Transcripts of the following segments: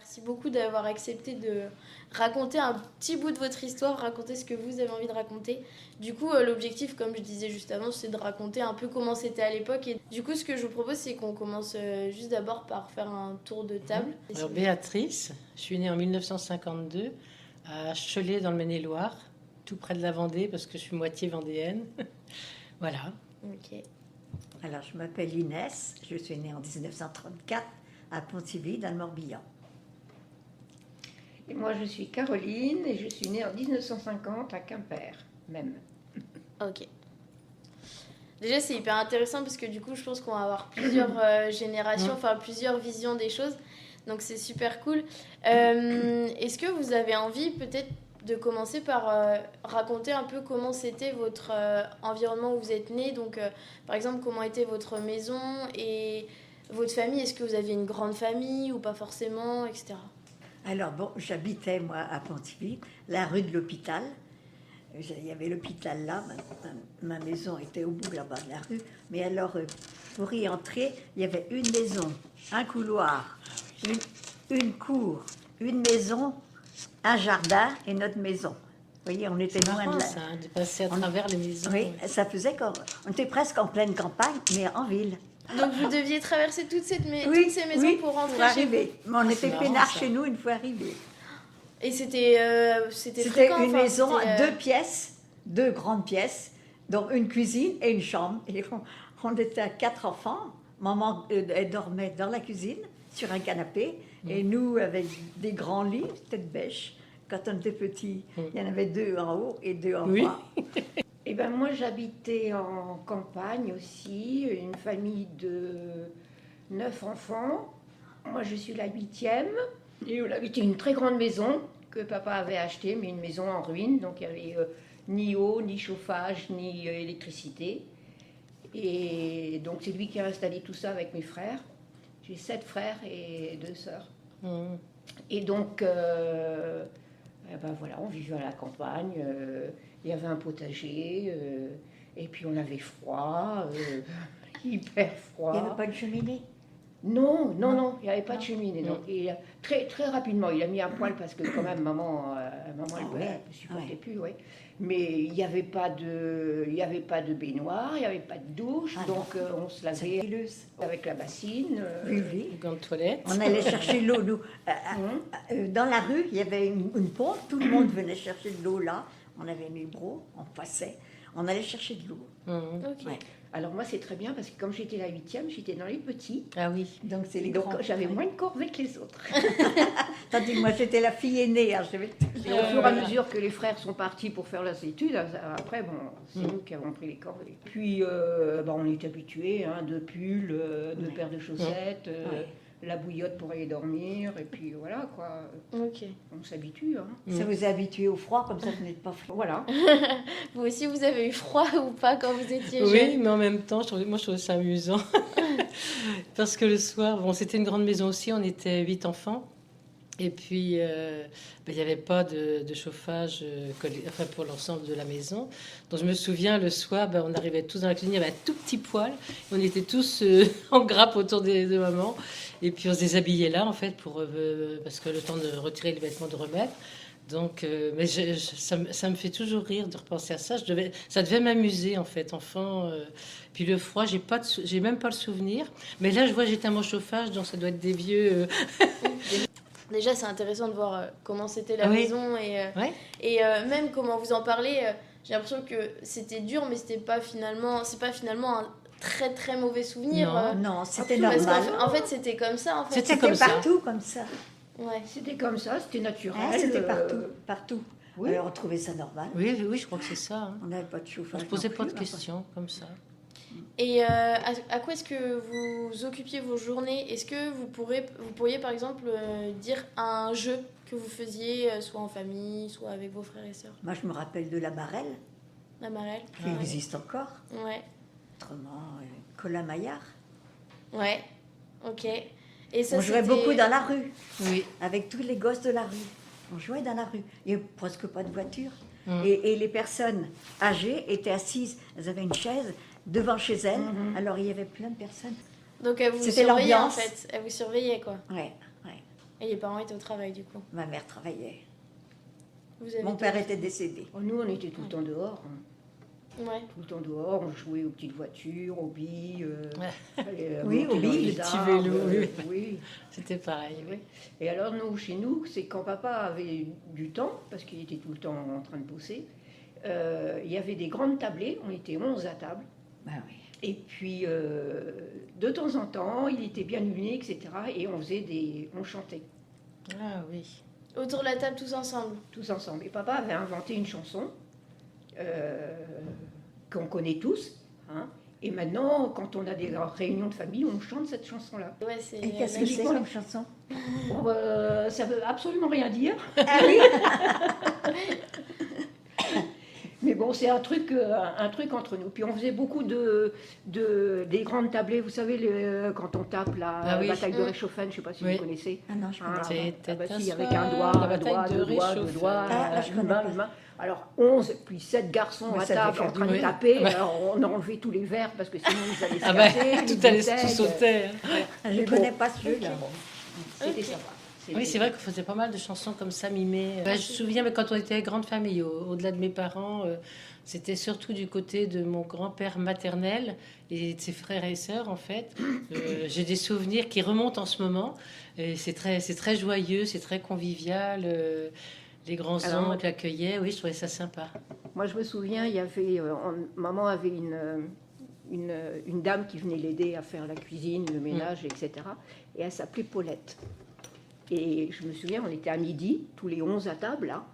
merci beaucoup d'avoir accepté de raconter un petit bout de votre histoire, raconter ce que vous avez envie de raconter. Du coup, l'objectif, comme je disais juste avant, c'est de raconter un peu comment c'était à l'époque. Et du coup, ce que je vous propose, c'est qu'on commence juste d'abord par faire un tour de table. Alors Béatrice, je suis née en 1952 à Cholet dans le Maine-et-Loire, tout près de la Vendée parce que je suis moitié vendéenne. Voilà. Ok. Alors, je m'appelle Inès, je suis née en 1934 à Pontivy, dans le Morbihan. Et moi, je suis Caroline et je suis née en 1950 à Quimper, même. Ok. Déjà, c'est hyper intéressant parce que du coup, je pense qu'on va avoir plusieurs générations, enfin plusieurs visions des choses. Donc, c'est super cool. Est-ce que vous avez envie peut-être de commencer par raconter un peu comment c'était votre environnement où vous êtes né? Donc, par exemple, comment était votre maison et votre famille? Est-ce que vous aviez une grande famille ou pas forcément, etc. Alors, bon, j'habitais, moi, à Pontivy, la rue de l'hôpital. Il y avait l'hôpital là, ma maison était au bout là-bas de la rue. Mais alors, pour y entrer, il y avait une maison, un couloir, une cour, une maison, un jardin et notre maison. Vous voyez, on était C'est loin marrant de là. ça, de passer à travers les maisons. Oui, ça faisait comme... On était presque en pleine campagne, mais en ville. Donc, vous deviez traverser toutes ces maisons pour rentrer pour chez vous. arriver. Mais on était marrant, peinards ça. chez nous une fois arrivés. Et c'était C'était fréquent, une enfin, maison c'était, à 2 pièces, 2 grandes pièces, dont une cuisine et une chambre. Et on était à 4 enfants. Maman elle dormait dans la cuisine, sur un canapé. Et nous, avec des grands lits, tête bêche. Quand on était petits, il y en avait 2 en haut et 2 en Oui. bas. Et ben moi, j'habitais en campagne aussi, une famille de 9 enfants. Moi, je suis la 8e. Et on habitait une très grande maison que papa avait achetée, mais une maison en ruine. Donc, il n'y avait ni eau, ni chauffage, ni électricité. Et donc, c'est lui qui a installé tout ça avec mes frères. J'ai 7 frères et 2 sœurs. Mmh. Et donc, ben voilà, on vivait à la campagne. Il y avait un potager. Et puis, on avait froid, hyper froid. Il n'y avait pas de cheminée. Non, il n'y avait pas de cheminée. Non. Non. Et très, très rapidement, il a mis un poêle parce que quand même, maman ouais, elle ne supportait ouais. plus, ouais. Mais il n'y avait pas de baignoire, il n'y avait pas de douche, Ah donc on se C'est lavait fileuse. avec la bassine. Oui, oui. Les gants de toilette. On allait chercher l'eau, nous. Dans la rue, il y avait une pompe, tout le monde venait chercher de l'eau là. On avait mes bros, on passait, on allait chercher de l'eau. Mmh. Ok. Ouais. Alors moi, c'est très bien parce que comme j'étais la 8e, j'étais dans les petits. Ah oui. Donc c'est les Donc grands. j'avais moins de corvées que les autres. Tandis que moi j'étais la fille aînée. Hein, j'avais Et au fur et à mesure que les frères sont partis pour faire leurs études, après, bon, c'est nous qui avons pris les corvées. Puis, on est habitués, hein, 2 pulls, 2 Ouais. paires de chaussettes, Ouais. la bouillotte pour aller dormir, et puis voilà, quoi. Ok. On s'habitue, hein. Ça vous a habitué au froid, comme ça vous n'êtes pas froid. Voilà. Vous aussi, vous avez eu froid ou pas quand vous étiez Oui, jeune? mais en même temps, je trouvais ça amusant. Parce que le soir, bon, c'était une grande maison aussi, on était 8 enfants. Et puis, il n'y avait pas de chauffage pour l'ensemble de la maison. Donc, je me souviens, le soir, on arrivait tous dans la cuisine, il y avait un tout petit poêle. On était tous en grappe autour de maman. Et puis, on se déshabillait là, en fait, parce que le temps de retirer les vêtements, de remettre. Donc, mais ça me fait toujours rire de repenser à ça. Ça devait m'amuser, en fait, enfant. Puis le froid, j'ai même pas le souvenir. Mais là, je vois, j'étais à mon chauffage, donc ça doit être des vieux... Déjà, c'est intéressant de voir comment c'était la Oui. maison Ouais. et même comment vous en parlez. J'ai l'impression que c'était dur, mais c'est pas finalement un très très mauvais souvenir. Non. Non, c'était Parce normal. qu'en fait, c'était comme ça. En fait. C'était comme ça. partout comme ça. Ouais. C'était comme ça, c'était naturel. Hein, c'était partout, partout. oui. Alors on trouvait ça normal. Oui, je crois que c'est ça. Hein. On n'avait pas de chauffage. On se posait non pas de plus, questions comme ça. Et à quoi est-ce que vous occupiez vos journées? Est-ce que vous pourriez par exemple dire un jeu que vous faisiez, soit en famille, soit avec vos frères et sœurs? Moi, je me rappelle de la barelle, La marelle? qui existe encore. Ouais. Autrement, Colin Maillard. Ouais. Ok. Et ça, On jouait c'était- beaucoup dans la rue, Oui. avec tous les gosses de la rue. On jouait dans la rue. Il n'y avait presque pas de voiture. Mm. Et les personnes âgées étaient assises. Elles avaient une chaise devant chez elles. Mhm. Alors, il y avait plein de personnes. Donc elle vous C'était surveillait en l'ambiance. fait. Elle vous surveillait quoi. Ouais, ouais. Et les parents étaient au travail, du coup. Ma mère travaillait. Vous avez Mon deux- père était décédé. Oh, nous, on était tout le temps dehors. Ouais. Tout le temps dehors, on jouait aux petites voitures, aux billes. Oui, aux billes, les petits vélos, oui. Oui. C'était pareil, oui. Oui. Et alors, nous, chez nous, c'est quand papa avait du temps, parce qu'il était tout le temps en train de bosser, il y avait des grandes tablées, on était 11 à table. Ben oui. Et puis, de temps en temps, il était bien illuminé, etc. Et on chantait Ah oui. Autour de la table, tous ensemble. tous ensemble. Et papa avait inventé une chanson qu'on connaît tous. Hein. Et maintenant, quand on a des réunions de famille, on chante cette chanson-là. Ouais, c'est. Et qu'est-ce que c'est comme chanson? Bon, ça veut absolument rien dire. Ah oui. Mais bon, c'est un truc entre nous. Puis on faisait beaucoup des grandes tablées, vous savez, quand on tape la Ah oui. bataille de Réchauffan, je ne sais pas si Oui. vous connaissez. Ah non, je connais Ah, pas. C'était bah un si, avec soir, un doigt, la un bataille doigt, de deux doigts, Réchauffan. deux doigts, Ah, là, je connais humain, pas. humain. Alors 11, puis 7 garçons Mais à ça table devait en faire train du de bruit. taper. Ouais. Alors on a enlevé tous les verres parce que sinon ils allaient se Ah bah, casser. les tout allait bouteilles. tout sauter. hein. Je ne Mais connais bon. pas ce jeu-là. C'était Ok. sympa. Oui, c'est vrai qu'on faisait pas mal de chansons comme ça, mimées. Je me souviens, mais quand on était grande famille, au-delà de mes parents, c'était surtout du côté de mon grand-père maternel et de ses frères et sœurs, en fait. J'ai des souvenirs qui remontent en ce moment. Et c'est très joyeux, c'est très convivial. Les grands Alors, oncles accueillaient. Oui, je trouvais ça sympa. Moi, je me souviens, il y avait, maman avait une dame qui venait l'aider à faire la cuisine, le ménage, etc. Et elle s'appelait Paulette. Et je me souviens, on était à midi, tous les 11 à table, là.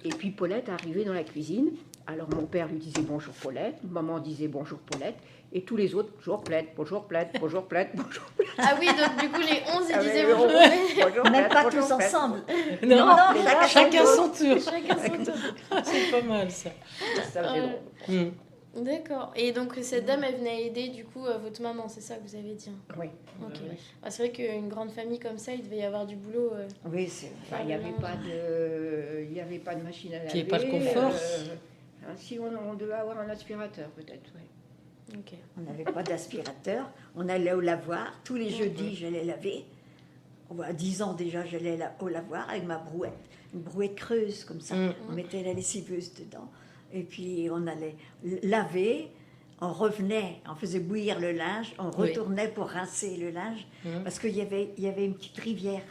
Et puis Paulette arrivait dans la cuisine. Alors mon père lui disait bonjour Paulette, maman disait bonjour Paulette, et tous les autres, bonjour Paulette, bonjour Paulette, bonjour Paulette, bonjour Paulette. Ah oui, donc du coup, les 11, ils Ah, disaient mais bonjour. bonjour Même Paulette, pas bonjour tous Paulette. ensemble. Non, non, chacun son tour. Chacun son tour. C'est pas mal, ça. Ça faisait drôle. Mm. D'accord. Et donc, cette dame, elle venait aider, du coup, votre maman, c'est ça que vous avez dit, hein. Oui. Ok. Ouais, ouais. Ah, c'est vrai qu'une grande famille comme ça, il devait y avoir du boulot. Oui, c'est Enfin, il n'y avait pas de machine à laver. Puis il y avait pas le confort. Si on devait avoir un aspirateur, peut-être, oui. Ok. On n'avait pas d'aspirateur. On allait au lavoir. Tous les jeudis, j'allais laver. À 10 ans déjà, j'allais au lavoir avec ma brouette. Une brouette creuse comme ça. Mm. On mettait la lessiveuse dedans. Et puis on allait laver. On revenait, on faisait bouillir le linge. On Oui. retournait pour rincer le linge. Mm. Parce qu'il y avait une petite rivière.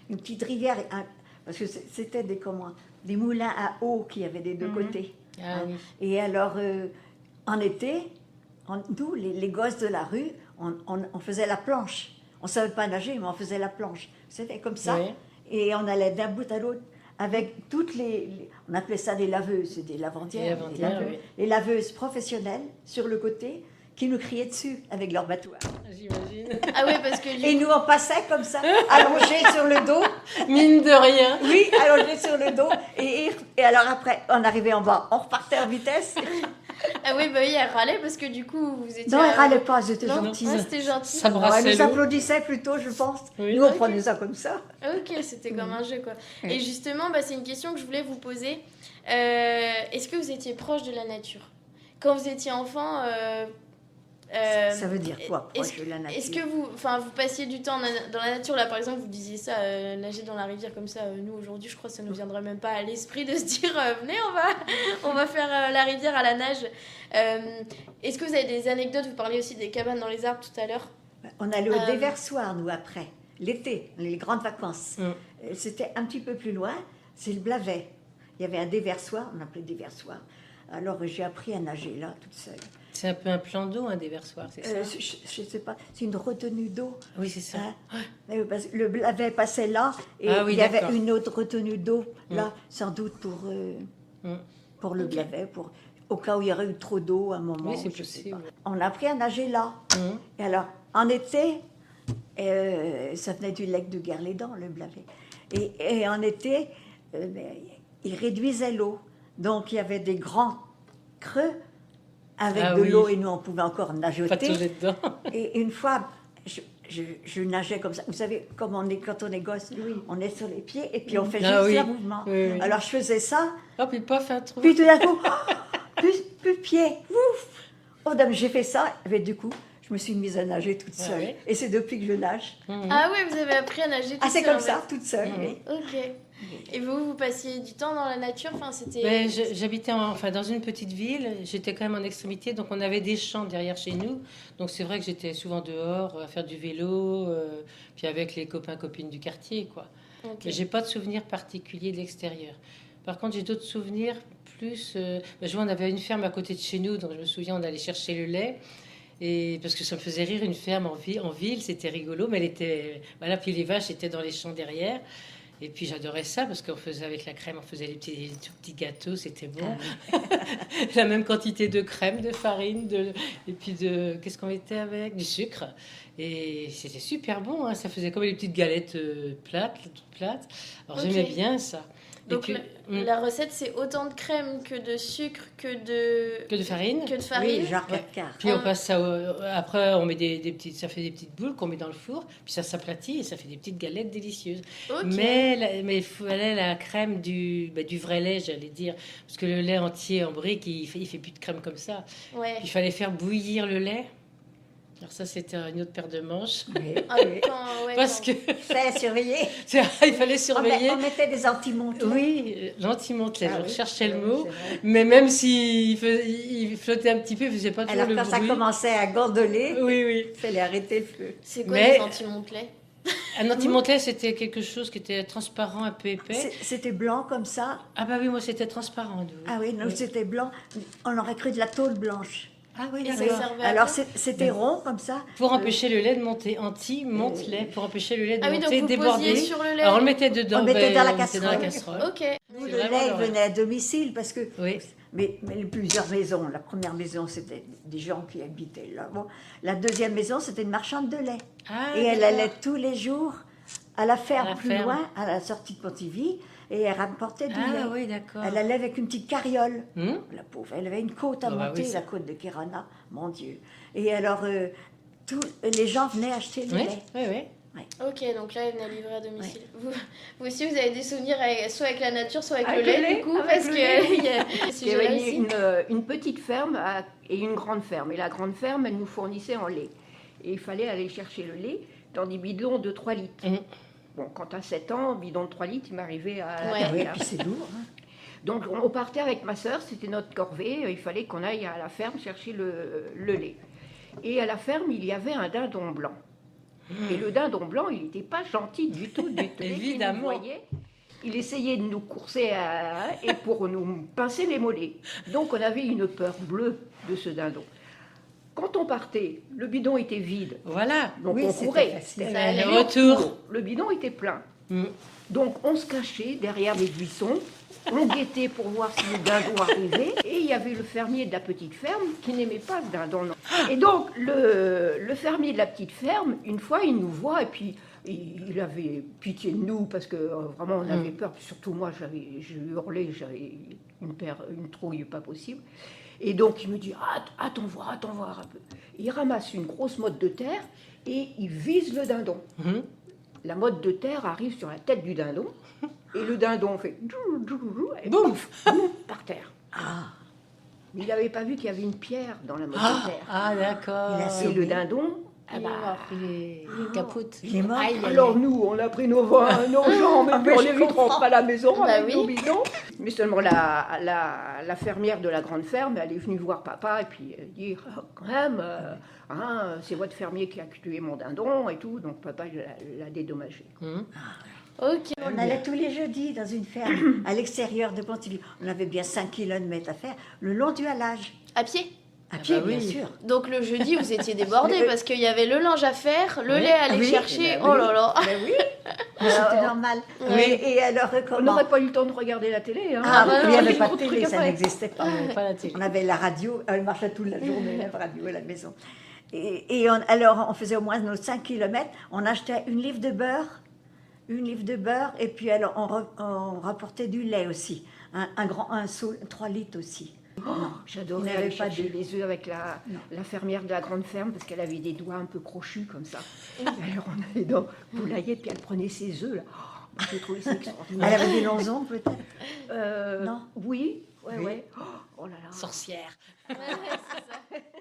Une petite rivière. Parce que c'était des moulins à eau qu'il y avait des deux côtés. Ah oui. Et alors, en été, nous, les gosses de la rue, on faisait la planche. On ne savait pas nager, mais on faisait la planche. C'était comme ça. Oui. Et on allait d'un bout à l'autre avec toutes on appelait ça des laveuses, c'est des lavandières. Des lavandières, oui. Les laveuses professionnelles sur le côté qui nous criaient dessus avec leur battoir. J'imagine. Ah oui, parce que Et du nous, on passait comme ça, allongés sur le dos. Mine de rien. Oui, allongés sur le dos. Et alors après, on arrivait en bas, on repartait en vitesse. ah oui, bah oui, elle râlait parce que du coup, vous étiez. Non, elle râlait pas, c'était Non, gentil. ouais, c'était gentil. Ça Elle brassait nous l'eau. applaudissait plutôt, je pense. Oui. Nous, on Ok. prenait ça comme ça. Ok, c'était comme un jeu, quoi. Oui. Et justement, bah, c'est une question que je voulais vous poser. Est-ce que vous étiez proche de la nature? Quand vous étiez enfant, Ça veut dire quoi, est-ce- proche de la nature? est-ce que vous passiez du temps dans la nature? Là, par exemple, vous disiez ça, nager dans la rivière comme ça. Nous, aujourd'hui, je crois que ça ne nous viendrait même pas à l'esprit de se dire venez, on va faire la rivière à la nage. Est-ce que vous avez des anecdotes? Vous parliez aussi des cabanes dans les arbres tout à l'heure. On allait au déversoir, nous, après. L'été, les grandes vacances. Mm. C'était un petit peu plus loin, c'est le Blavet. Il y avait un déversoir, on appelait déversoir. Alors, j'ai appris à nager là, toute seule. C'est un peu un plan d'eau, un déversoir, c'est ça? Je ne sais pas, c'est une retenue d'eau. Oui, c'est ça. Hein. Parce que le Blavet passait là, et Ah oui, il y avait d'accord. une autre retenue d'eau, là, sans doute pour le Ok. Blavet, au cas où il y aurait eu trop d'eau à un moment. Oui, c'est je sais possible. pas. On a appris à nager là. Mhm. Et alors, en été, ça venait du lac de Guerlédan, le Blavet. Et en été, il réduisait l'eau. Donc, il y avait des grands creux avec Ah de oui. l'eau et nous, on pouvait encore nageoter. Patauger dedans. Et une fois, je nageais comme ça. Vous savez, comme quand on est gosse, on est sur les pieds et puis on fait Ah juste oui. un mouvement. Oui, oui. Alors, je faisais ça, Oh, puis paf, un trou. puis tout d'un coup, plus de pied. Ouf. Oh, dame, j'ai fait ça. Et du coup, je me suis mise à nager toute Ah seule. oui. Et c'est depuis que je nage. Ah ouais, vous avez appris à nager toute Ah, c'est seule, comme en ça, fait. toute seule, Mhm. oui. Ok. Et vous passiez du temps dans la nature? Enfin, c'était... Ben, j'habitais enfin, dans une petite ville, j'étais quand même en extrémité, donc on avait des champs derrière chez nous. Donc c'est vrai que j'étais souvent dehors à faire du vélo, puis avec les copains, copines du quartier, quoi. Ok. Mais j'ai pas de souvenirs particuliers de l'extérieur. Par contre, j'ai d'autres souvenirs plus. Ben, je vois, on avait une ferme à côté de chez nous, donc je me souviens, on allait chercher le lait. Et parce que ça me faisait rire, une ferme en ville, c'était rigolo, mais elle était. Voilà, puis les vaches étaient dans les champs derrière. Et puis j'adorais ça parce qu'on faisait avec la crème, on faisait les tout petits gâteaux, c'était bon. La même quantité de crème, de farine, et puis qu'est-ce qu'on mettait avec? Du sucre. Et c'était super bon, hein. Ça faisait comme les petites galettes plates, toutes plates. Alors Ok. j'aimais bien ça. Et Donc puis, la recette, c'est autant de crème que de sucre, que de farine. que de farine. Oui, genre Ouais. 4 quarts. Puis on passe ça après on met des petites, ça fait des petites boules qu'on met dans le four, puis ça s'aplatit et ça fait des petites galettes délicieuses. Ok. Mais il fallait la crème du vrai lait, j'allais dire, parce que le lait entier en brique, il fait plus de crème comme ça. Ouais. Il fallait faire bouillir le lait. Alors ça, c'était une autre paire de manches, Oui, Ah, oui. ouais, parce quand- que Il fallait surveiller. il fallait surveiller. On mettait des anti-montes. Oui, gentiment, je Ah oui, recherchais le oui, mot. c'est vrai. Mais même s'il il flottait un petit peu, il faisait pas toujours Alors le quand ça bruit. commençait à gondoler, Oui, oui. il fallait arrêter le feu. C'est quoi Mais- les anti-montelets? Un anti-montelais, c'était quelque chose qui était transparent, un peu épais. C'était blanc comme ça. Ah bah oui, moi c'était transparent. nous. Ah oui, non, Oui. c'était blanc. On aurait cru de la tôle blanche. Ah oui, Et ça d'accord. servait à Alors quoi? c'était rond comme ça. Pour empêcher le lait de monter, anti-monte-lait, pour empêcher le lait de Ah oui, donc monter, vous déborder. posiez sur le lait. Alors on le mettait dedans, On le mettait dans la on le mettait dans la casserole. casserole. Ok. Nous, C'est le vraiment lait il l'horreur. venait à domicile parce que. Oui. Mais plusieurs maisons. La première maison, c'était des gens qui habitaient là. Bon. La deuxième maison, c'était une marchande de lait. Ah, Et elle d'accord. allait tous les jours à la ferme À la plus ferme. loin, à la sortie de Pontivy, et elle rapportait du lait. Ah oui, d'accord. Elle allait avec une petite carriole. Hum. La pauvre, elle avait une côte à Ah bah monter, oui, ça- la côte de Kirana, mon Dieu. Et alors, les gens venaient acheter le Oui, lait. oui, oui. Ok, donc là, elle venait livrer à domicile. Vous aussi, vous avez des souvenirs soit avec la nature, soit avec, Avec le le lait, lait, du coup, avec parce le que lait. il y a ce Il y sujet-là avait aussi. une petite ferme et une grande ferme. Et la grande ferme, elle nous fournissait en lait. Et il fallait aller chercher le lait dans des bidons de 3 litres. Mhm. Bon, quand à 7 ans, bidon de 3 litres, il m'arrivait à la Ouais. Ah oui, table. puis c'est lourd. Hein. Donc on partait avec ma sœur, c'était notre corvée, il fallait qu'on aille à la ferme chercher le lait. Et à la ferme, il y avait un dindon blanc. Et le dindon blanc, il n'était pas gentil du tout, du tout. Dès qu'il nous Évidemment. voyait, il essayait de nous courser et pour nous pincer les mollets. Donc on avait une peur bleue de ce dindon. Quand on partait, le bidon était vide. Voilà. Donc Oui, on c'était courait. facile. C'était Ça allait. aller au Retour. Le bidon était plein. Hum. Donc on se cachait derrière les buissons, on guettait pour voir si le dindon arrivait, et il y avait le fermier de la petite ferme qui n'aimait pas ce dindon. Non. Et donc le fermier de la petite ferme, une fois, il nous voit et puis il avait pitié de nous parce que vraiment on avait peur. Surtout moi, j'ai hurlé, j'avais une trouille pas possible. Et donc il me dit attends voir un peu. Il ramasse une grosse motte de terre et il vise le dindon. Hum. La motte de terre arrive sur la tête du dindon et le dindon fait djou, djou, djou, et Boum. pouf, boum, par terre. Ah, Mais il n'avait pas vu qu'il y avait une pierre dans la motte de Ah, terre. ah, d'accord. Il a Et sauvé. le dindon, Il est mort. Il est capote. il est mort. Aïe, aïe, aïe. alors nous, on a pris nos jambes et Ah, puis mais on je est vite comprends. rentrés à la maison Bah avec oui. nos bidons. Mais seulement la fermière de la grande ferme, elle est venue voir papa et puis dire quand même, c'est votre fermier qui a tué mon dindon et tout. Donc papa l'a dédommagé. Hum. Ok. On allait tous les jeudis dans une ferme à l'extérieur de Pontivy. On avait bien 5 km à faire, le long du halage. À pied. À Ah pied, bah bien oui. sûr. Donc le jeudi, vous étiez débordés parce qu'il y avait le linge à faire, le lait à aller Ah oui, chercher. bah Oh oui. là là. Ben oui, c'était normal. Oui. Et alors, On comment n'aurait pas eu le temps de regarder la télé. Hein. Ah, bah il n'y non, avait il pas faut de le télé, truc ça après. n'existait pas. Pas la télé. On avait la radio, elle marchait toute la journée, la radio à la maison. Alors, on faisait au moins nos 5 km, on achetait une livre de beurre, et puis alors, on rapportait du lait aussi, un seau, 3 litres aussi. Non, J'adorais il n'y aller avait pas chercher de... les œufs avec la fermière de la grande ferme parce qu'elle avait des doigts un peu crochus comme ça. Alors on allait dans le poulailler puis elle prenait ses œufs là. Oh, moi, j'ai trouvé ça Elle extraordinaire. avait des longs ongles peut-être. Non. Oui, Oui. ouais. Oh là là. Sorcière. Ouais, c'est ça.